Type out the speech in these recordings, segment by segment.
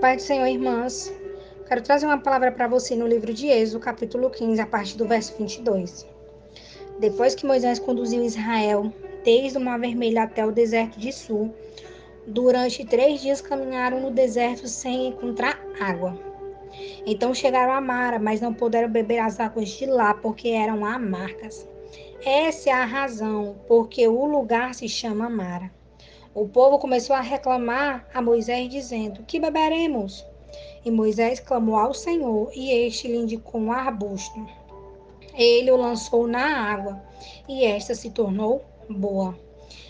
paz do Senhor, irmãs. Quero trazer uma palavra para você no livro de Êxodo, capítulo 15, a partir do verso 22. Depois que Moisés conduziu Israel desde o Mar Vermelho até o deserto de Sul, durante 3 dias caminharam no deserto sem encontrar água. Então chegaram a Mara, mas não puderam beber as águas de lá, porque eram amargas. Essa é a razão porque o lugar se chama Mara. O povo começou a reclamar a Moisés, dizendo: Que beberemos? E Moisés clamou ao Senhor, e este lhe indicou um arbusto. Ele o lançou na água, e esta se tornou boa.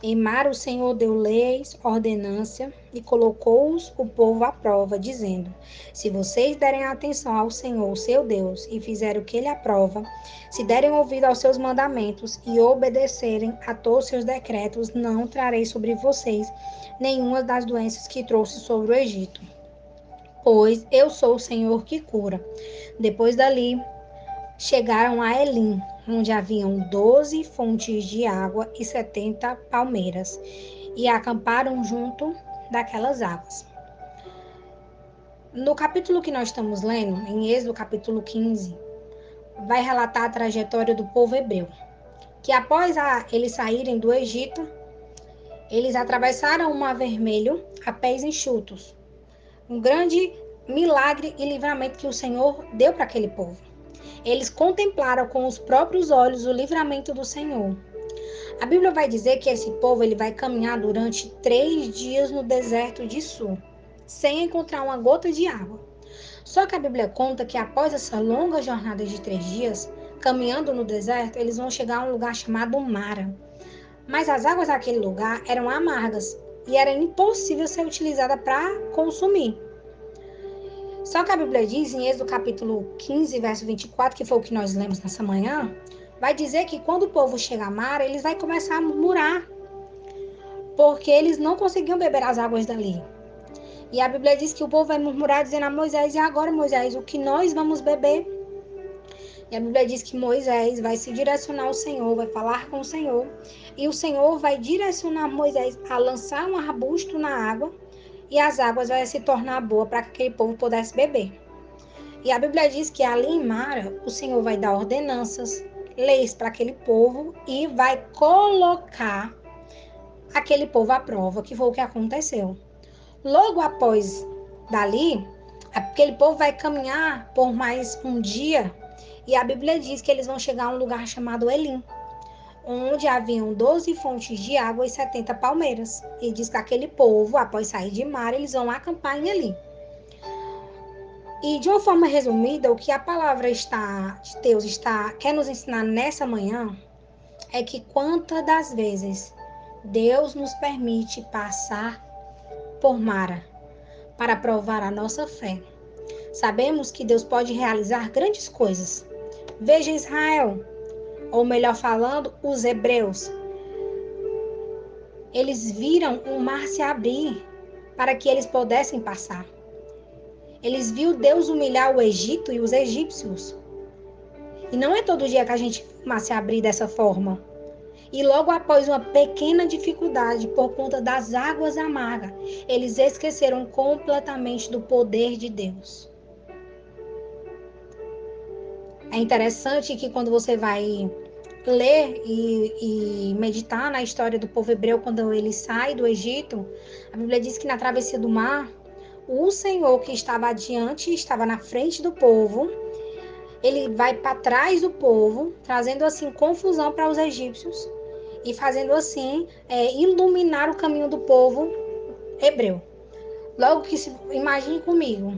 Em Mara o Senhor deu leis, ordenância, e colocou-os o povo à prova, dizendo: Se vocês derem atenção ao Senhor, seu Deus, e fizerem o que ele aprova, se derem ouvido aos seus mandamentos e obedecerem a todos os seus decretos, não trarei sobre vocês nenhuma das doenças que trouxe sobre o Egito, pois eu sou o Senhor que cura. Depois dali, chegaram a Elim, onde haviam 12 fontes de água e 70 palmeiras, e acamparam junto daquelas águas. No capítulo que nós estamos lendo, em Êxodo capítulo 15, vai relatar a trajetória do povo hebreu, que após eles saírem do Egito, eles atravessaram o Mar Vermelho a pés enxutos. Um grande milagre e livramento que o Senhor deu para aquele povo. Eles contemplaram com os próprios olhos o livramento do Senhor. A Bíblia vai dizer que esse povo ele vai caminhar durante 3 dias no deserto de Sul, sem encontrar uma gota de água. Só que a Bíblia conta que após essa longa jornada de 3 dias, caminhando no deserto, eles vão chegar a um lugar chamado Mara. Mas as águas daquele lugar eram amargas e era impossível ser utilizada para consumir. Só que a Bíblia diz, em Êxodo capítulo 15, verso 24, que foi o que nós lemos nessa manhã, vai dizer que quando o povo chega a Mara, eles vão começar a murmurar, porque eles não conseguiam beber as águas dali. E a Bíblia diz que o povo vai murmurar, dizendo a Moisés: E agora, Moisés, o que nós vamos beber? E a Bíblia diz que Moisés vai se direcionar ao Senhor, vai falar com o Senhor, e o Senhor vai direcionar Moisés a lançar um arbusto na água, e as águas vão se tornar boas para que aquele povo pudesse beber. E a Bíblia diz que ali em Mara, o Senhor vai dar ordenanças, leis para aquele povo e vai colocar aquele povo à prova, que foi o que aconteceu. Logo após dali, aquele povo vai caminhar por mais um dia e a Bíblia diz que eles vão chegar a um lugar chamado Elim, onde haviam 12 fontes de água e 70 palmeiras. E diz que aquele povo, após sair de Mara, eles vão acampar em Elim. E de uma forma resumida, o que a palavra de Deus quer nos ensinar nessa manhã é que quantas das vezes Deus nos permite passar por Mara para provar a nossa fé. Sabemos que Deus pode realizar grandes coisas. Veja Israel, ou melhor falando, os hebreus. Eles viram o mar se abrir para que eles pudessem passar. Eles viram Deus humilhar o Egito e os egípcios. E não é todo dia que a gente vê o mar se abrir dessa forma. E logo após uma pequena dificuldade por conta das águas amargas, eles esqueceram completamente do poder de Deus. É interessante que quando você vai ler e meditar na história do povo hebreu quando ele sai do Egito, a Bíblia diz que na travessia do mar, o Senhor que estava adiante, estava na frente do povo, ele vai para trás do povo, trazendo assim confusão para os egípcios e fazendo assim iluminar o caminho do povo hebreu. Logo que imagine comigo,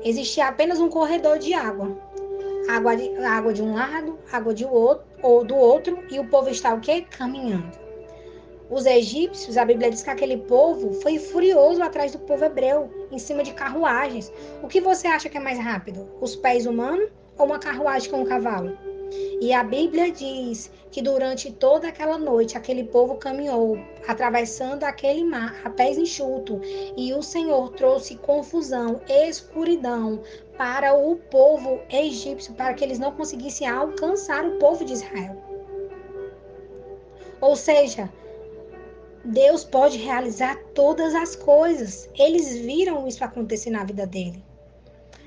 existia apenas um corredor de água. Água de um lado, água de outro, ou do outro, e o povo está o quê? Caminhando. Os egípcios, a Bíblia diz que aquele povo foi furioso atrás do povo hebreu, em cima de carruagens. O que você acha que é mais rápido? Os pés humanos ou uma carruagem com um cavalo? E a Bíblia diz que durante toda aquela noite, aquele povo caminhou, atravessando aquele mar a pés enxutos, e o Senhor trouxe confusão, escuridão para o povo egípcio, para que eles não conseguissem alcançar o povo de Israel. Ou seja, Deus pode realizar todas as coisas. Eles viram isso acontecer na vida dele.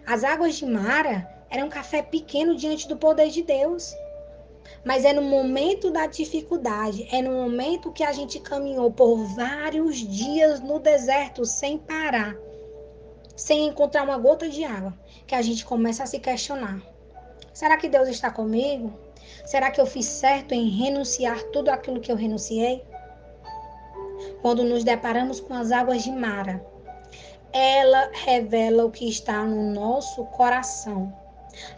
As águas de Mara eram um café pequeno diante do poder de Deus. Mas é no momento da dificuldade, é no momento que a gente caminhou por vários dias no deserto sem parar, sem encontrar uma gota de água, que a gente começa a se questionar. Será que Deus está comigo? Será que eu fiz certo em renunciar tudo aquilo que eu renunciei? Quando nos deparamos com as águas de Mara, ela revela o que está no nosso coração.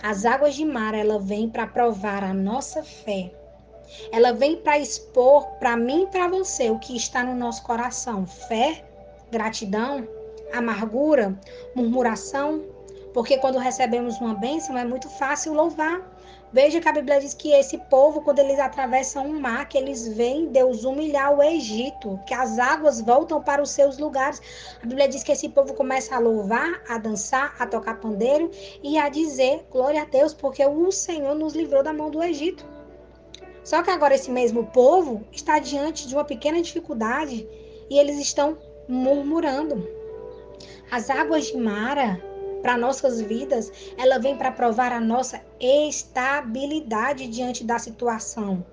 As águas de Mara, ela vem para provar a nossa fé. Ela vem para expor para mim e para você o que está no nosso coração. Fé, gratidão, amargura, murmuração. Porque quando recebemos uma bênção é muito fácil louvar. Veja que a Bíblia diz que esse povo, quando eles atravessam um mar, que eles veem Deus humilhar o Egito, que as águas voltam para os seus lugares. A Bíblia diz que esse povo começa a louvar, a dançar, a tocar pandeiro e a dizer glória a Deus, porque o Senhor nos livrou da mão do Egito. Só que agora esse mesmo povo está diante de uma pequena dificuldade e eles estão murmurando. As águas de Mara, para nossas vidas, ela vem para provar a nossa estabilidade diante da situação,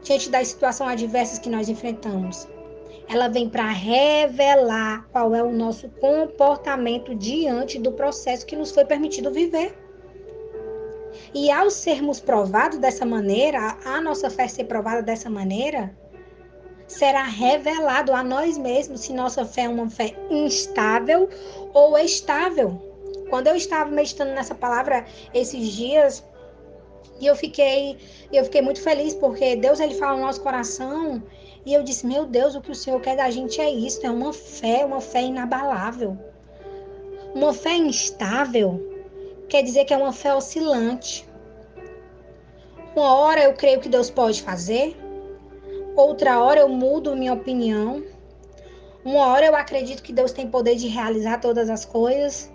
diante das situações adversas que nós enfrentamos. Ela vem para revelar qual é o nosso comportamento diante do processo que nos foi permitido viver. E ao sermos provados dessa maneira, a nossa fé ser provada dessa maneira, será revelado a nós mesmos se nossa fé é uma fé instável ou estável. Quando eu estava meditando nessa palavra esses dias, e eu fiquei muito feliz porque Deus ele fala no nosso coração, e eu disse: "Meu Deus, o que o Senhor quer da gente é isso, é uma fé inabalável. Uma fé instável quer dizer que é uma fé oscilante. Uma hora eu creio que Deus pode fazer, outra hora eu mudo minha opinião. Uma hora eu acredito que Deus tem poder de realizar todas as coisas,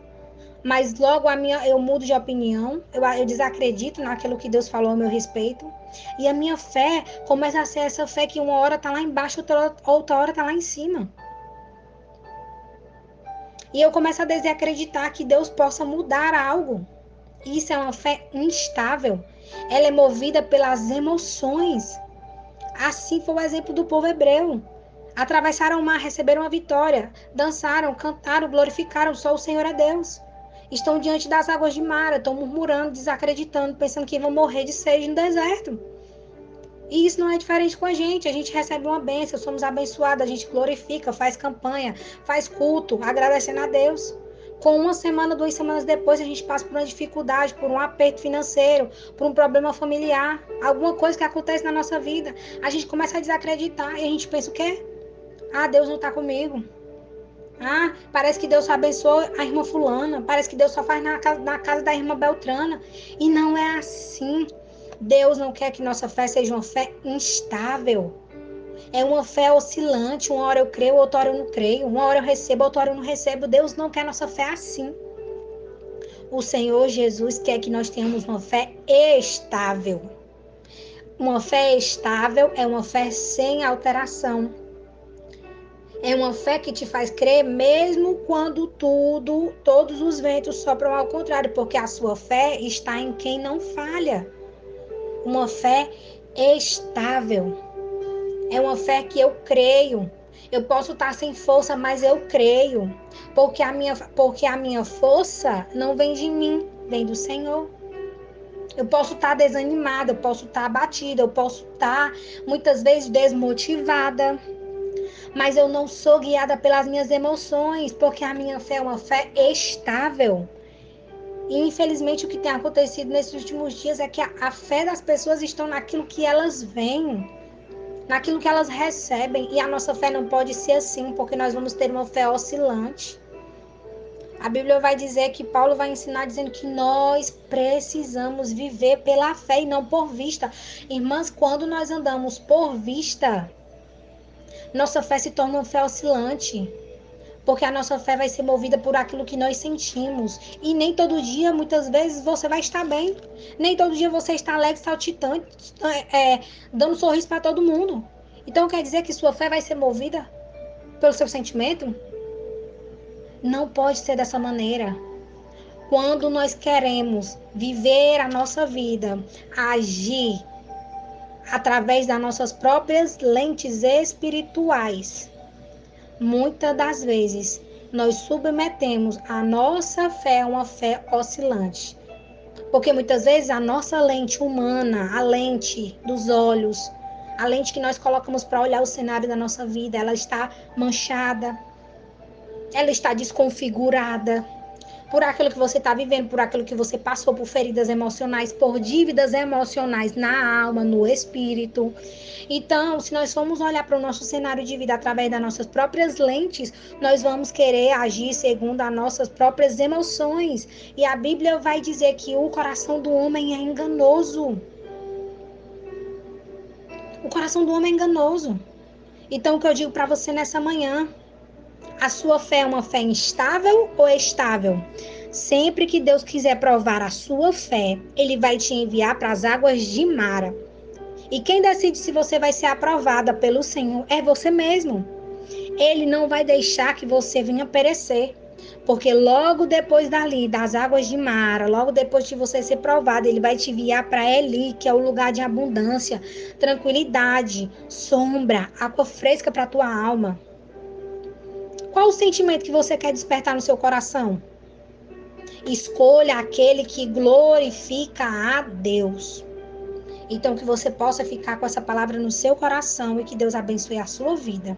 mas logo eu mudo de opinião, eu desacredito naquilo que Deus falou a meu respeito. E a minha fé começa a ser essa fé que uma hora está lá embaixo, outra hora está lá em cima. E eu começo a desacreditar que Deus possa mudar algo. Isso é uma fé instável. Ela é movida pelas emoções. Assim foi o exemplo do povo hebreu. Atravessaram o mar, receberam a vitória, dançaram, cantaram, glorificaram, só o Senhor é Deus. Estão diante das águas de Mara, estão murmurando, desacreditando, pensando que vão morrer de sede no deserto. E isso não é diferente com a gente recebe uma bênção, somos abençoados, a gente glorifica, faz campanha, faz culto, agradecendo a Deus. Com uma semana, 2 semanas depois, a gente passa por uma dificuldade, por um aperto financeiro, por um problema familiar, alguma coisa que acontece na nossa vida. A gente começa a desacreditar e a gente pensa o quê? Ah, Deus não está comigo. Ah, parece que Deus só abençoa a irmã fulana. Parece que Deus só faz na casa da irmã Beltrana. E não é assim. Deus não quer que nossa fé seja uma fé instável. É uma fé oscilante. Uma hora eu creio, outra hora eu não creio. Uma hora eu recebo, outra hora eu não recebo. Deus não quer nossa fé assim. O Senhor Jesus quer que nós tenhamos uma fé estável. Uma fé estável é uma fé sem alteração. É uma fé que te faz crer mesmo quando todos os ventos sopram ao contrário, porque a sua fé está em quem não falha. Uma fé estável. É uma fé que eu creio. Eu posso estar sem força, mas eu creio. Porque a minha força não vem de mim, vem do Senhor. Eu posso estar desanimada, eu posso estar abatida, eu posso estar muitas vezes desmotivada. Mas eu não sou guiada pelas minhas emoções, porque a minha fé é uma fé estável. E infelizmente o que tem acontecido nesses últimos dias é que a fé das pessoas está naquilo que elas veem, naquilo que elas recebem. E a nossa fé não pode ser assim, porque nós vamos ter uma fé oscilante. A Bíblia vai dizer que Paulo vai ensinar dizendo que nós precisamos viver pela fé e não por vista. Irmãs, quando nós andamos por vista, nossa fé se torna uma fé oscilante. Porque a nossa fé vai ser movida por aquilo que nós sentimos. E nem todo dia, muitas vezes, você vai estar bem. Nem todo dia você está alegre, saltitante, dando sorriso para todo mundo. Então quer dizer que sua fé vai ser movida pelo seu sentimento? Não pode ser dessa maneira. Quando nós queremos viver a nossa vida, agir através das nossas próprias lentes espirituais, muitas das vezes nós submetemos a nossa fé a uma fé oscilante. Porque muitas vezes a nossa lente humana, a lente dos olhos, a lente que nós colocamos para olhar o cenário da nossa vida, ela está manchada, ela está desconfigurada por aquilo que você está vivendo, por aquilo que você passou, por feridas emocionais, por dívidas emocionais na alma, no espírito. Então, se nós formos olhar para o nosso cenário de vida através das nossas próprias lentes, nós vamos querer agir segundo as nossas próprias emoções. E a Bíblia vai dizer que o coração do homem é enganoso. O coração do homem é enganoso. Então, o que eu digo para você nessa manhã, a sua fé é uma fé instável ou estável? Sempre que Deus quiser provar a sua fé, Ele vai te enviar para as águas de Mara. E quem decide se você vai ser aprovada pelo Senhor é você mesmo. Ele não vai deixar que você venha perecer. Porque logo depois dali, das águas de Mara, logo depois de você ser provado, ele vai te enviar para Eli, que é o lugar de abundância, tranquilidade, sombra, água fresca para a tua alma. Qual o sentimento que você quer despertar no seu coração? Escolha aquele que glorifica a Deus. Então, que você possa ficar com essa palavra no seu coração e que Deus abençoe a sua vida.